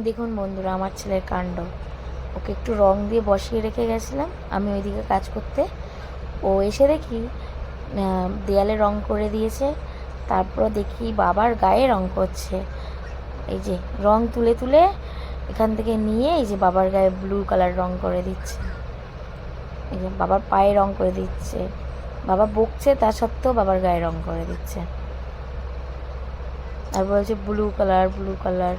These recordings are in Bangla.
দেখুন বন্ধুরা, আমার ছেলের কাণ্ড। ওকে একটু রং দিয়ে বসিয়ে রেখে গেছিলাম আমি ওইদিকে কাজ করতে। ও এসে দেখি দেয়ালে রং করে দিয়েছে। তারপর দেখি বাবার গায়ে রং করছে। এই যে রং তুলে তুলে এখান থেকে নিয়ে এই যে বাবার গায়ে ব্লু কালার রং করে দিচ্ছে। এই যে বাবার পায়ে রং করে দিচ্ছে। বাবা বকছে, তা সত্ত্বেও বাবার গায়ে রং করে দিচ্ছে। আর বলছে ব্লু কালার ব্লু কালার।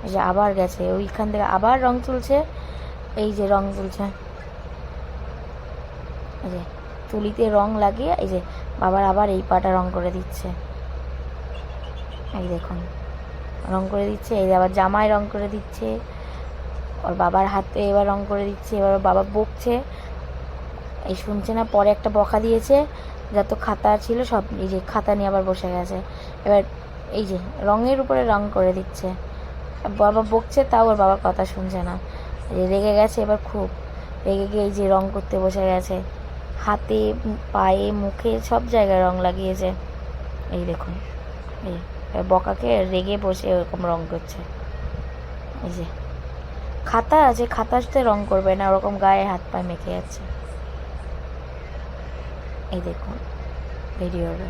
এই যে আবার গেছে ওইখান থেকে আবার রং তুলছে। এই যে রং তুলছে, এই যে তুলিতে রং লাগিয়ে এই যে বাবার আবার এই পাটা রং করে দিচ্ছে। এই দেখুন রং করে দিচ্ছে। এই যে আবার জামায় রং করে দিচ্ছে। ওর বাবার হাতে এবার রং করে দিচ্ছে। এবার বাবা বকছে, এই শুনছে না। পরে একটা বকা দিয়েছে, যত খাতা ছিল সব এই যে খাতা নিয়ে আবার বসে গেছে। এবার এই যে রঙের উপরে রং করে দিচ্ছে। বাবা বকছে, তাও ওর বাবার কথা শুনছে না। রেগে গেছে এবার খুব। রেগে গিয়ে এই যে রং করতে বসে গেছে। হাতে পায়ে মুখে সব জায়গায় রং লাগিয়েছে। এই দেখুন, এই বকাকে রেগে বসে ওরকম রং করছে। এই যে খাতা আছে, খাতাতে রং করবে না, ওরকম গায়ে হাত পায়ে মেখে যাচ্ছে। এই দেখুন ভিডিওটা।